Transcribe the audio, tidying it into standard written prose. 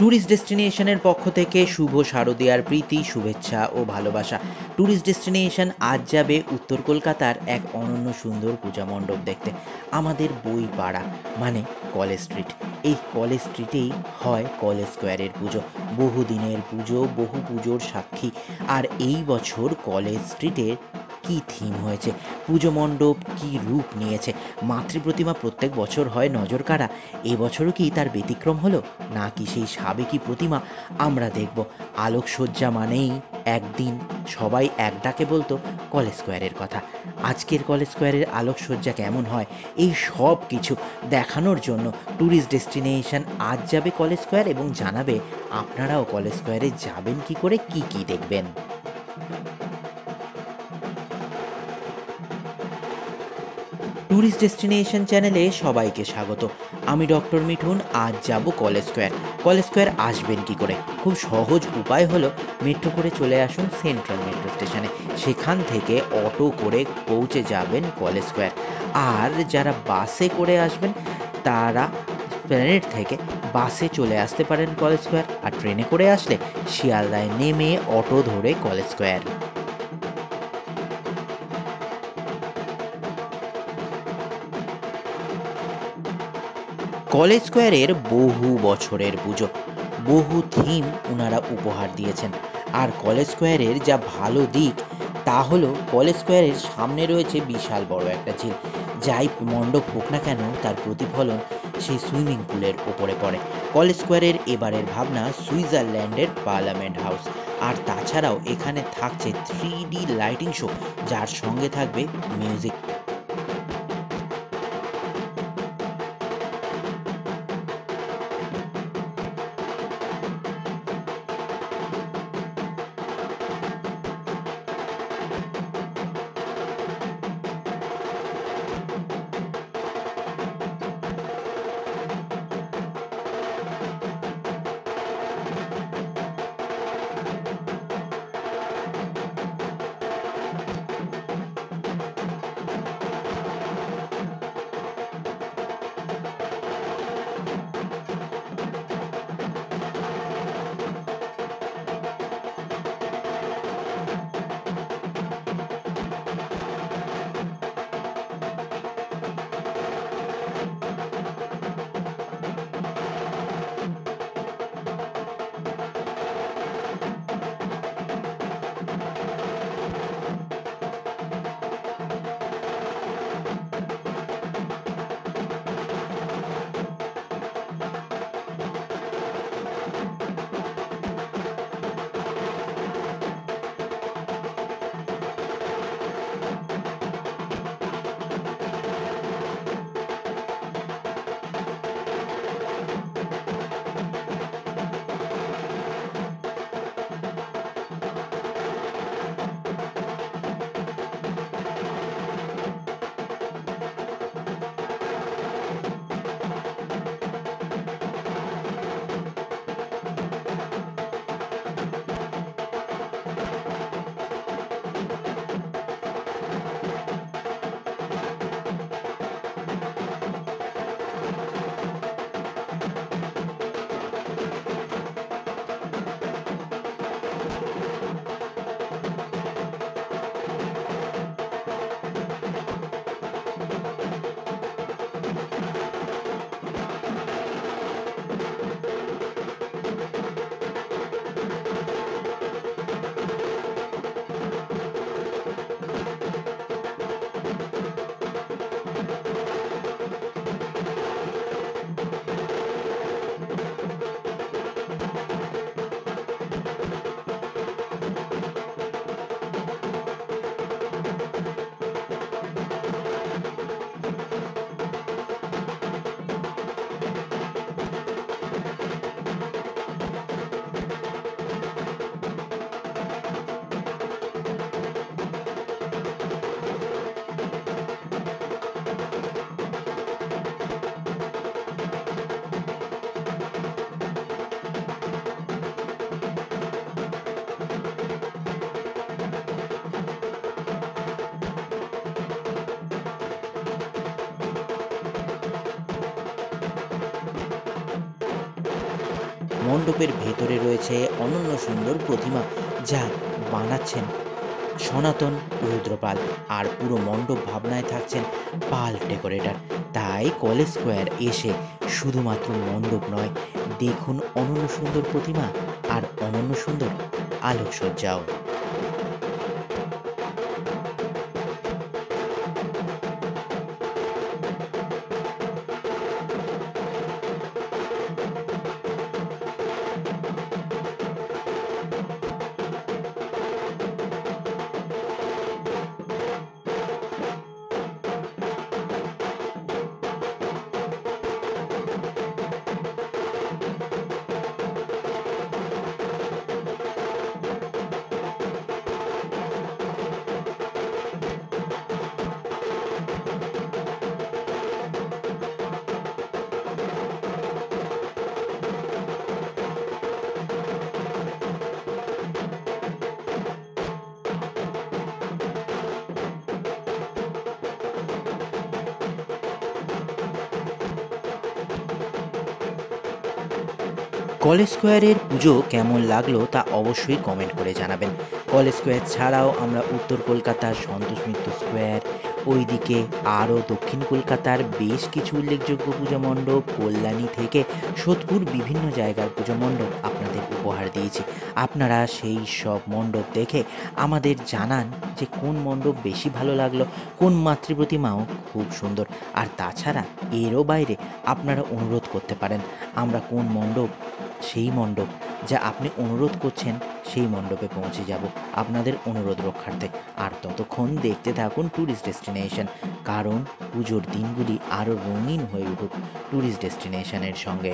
Tourist ডেস্টিনেশনের পক্ষ থেকে শুভ শারদীয়ার প্রীতি, শুভেচ্ছা ও ভালোবাসা। ট্যুরিস্ট ডেস্টিনেশন আজ যাবে উত্তর কলকাতার এক অনন্য সুন্দর পূজা মণ্ডপ দেখতে, আমাদের বইপাড়া, মানে কলেজ স্ট্রিট। এই কলেজ স্ট্রিটেই হয় কলেজ স্কোয়ারের পুজো। বহুদিনের পুজো, বহু পুজোর সাক্ষী। আর এই বছর কলেজ স্ট্রিটের কী থিম হয়েছে, পুজো মণ্ডপ কী রূপ নিয়েছে। মাতৃপ্রতিমা প্রত্যেক বছর হয় নজর কাড়া, এবছরও কি তার ব্যতিক্রম হলো, নাকি সেই সাবেকি প্রতিমা আমরা দেখব। আলোকসজ্জা মানেই একদিন সবাই এক ডাকে বলতো কলেজ স্কোয়ারের কথা। আজকের কলেজ স্কোয়ারের আলোকসজ্জা কেমন হয়, এই সব কিছু দেখানোর জন্য ট্যুরিস্ট ডেস্টিনেশন আজ যাবে কলেজ স্কোয়ার এবং জানাবে আপনারাও কলেজ স্কোয়ারে যাবেন কি করে, কি কি দেখবেন। ট্যুরিস্ট ডেস্টিনেশন চ্যানেলে সবাইকে স্বাগত। আমি ডক্টর মিঠুন। আজ যাব কলেজ স্কোয়ার। কলেজ স্কোয়ার আসবেন কি করে? খুব সহজ উপায় হলো মেট্রো করে চলে আসুন সেন্ট্রাল মেট্রো স্টেশনে। সেখান থেকে অটো করে পৌঁছে যাবেন কলেজ স্কোয়ার। আর যারা বাসে করে আসবেন তারা প্ল্যানেট থেকে বাসে চলে আসতে পারেন কলেজ স্কোয়ার। আর ট্রেনে করে আসলে শিয়ালদায় নেমে অটো ধরে কলেজ স্কোয়ার। কলেজ স্কোয়ারের বহু বছরের পুজো, বহু থিম ওনারা উপহার দিয়েছেন। আর কলেজ স্কোয়ারের যা ভালো দিক তা হলো কলেজ স্কোয়ারের সামনে রয়েছে বিশাল বড় একটা ঝিল। যাই মণ্ডপ হোক না কেন তার প্রতিফলন সেই সুইমিং পুলের ওপরে পড়ে। কলেজ স্কোয়ারের এবারের ভাবনা সুইজারল্যান্ডের পার্লামেন্ট হাউস। আর তাছাড়াও এখানে থাকছে 3D লাইটিং শো, যার সঙ্গে থাকবে মিউজিক। মণ্ডপের ভেতরে রয়েছে অনন্য সুন্দর প্রতিমা, যা বানাচ্ছেন সনাতন রুদ্রপাল। আর পুরো মণ্ডপ ভাবনায় থাকছেন পাল ডেকোরেটর। তাই কলেজ স্কোয়ার এসে শুধুমাত্র মণ্ডপ নয়, দেখুন অনন্য সুন্দর প্রতিমা আর অনন্য সুন্দর আলোকসজ্জাও। কলেজ স্কোয়ারের পুজো কেমন লাগলো তা অবশ্যই কমেন্ট করে জানাবেন। কলেজ স্কোয়ার ছাড়াও আমরা উত্তর কলকাতার সন্তোষ মিত্র স্কোয়ার, ওইদিকে আরও দক্ষিণ কলকাতার বেশ কিছু উল্লেখযোগ্য পূজা মণ্ডপ, কল্যাণী থেকে সোদপুর, বিভিন্ন জায়গার পুজো মণ্ডপ আপনাদের উপহার দিয়েছি। আপনারা সেই সব মণ্ডপ দেখে আমাদের জানান যে কোন মণ্ডপ বেশি ভালো লাগলো, কোন মাতৃপ্রতিমাও খুব সুন্দর। আর তাছাড়া এরও বাইরে আপনারা অনুরোধ করতে পারেন, আমরা কোন মণ্ডপ, সেই মণ্ডপ যা আপনি অনুরোধ করছেন সেই মণ্ডপে পৌঁছে যাব আপনাদের অনুরোধ রক্ষার্থে। আর ততক্ষণ দেখতে থাকুন ট্যুরিস্ট ডেস্টিনেশন, কারণ পুজোর দিনগুলি আরও রঙিন হয়ে উঠুক ট্যুরিস্ট ডেস্টিনেশনের সঙ্গে।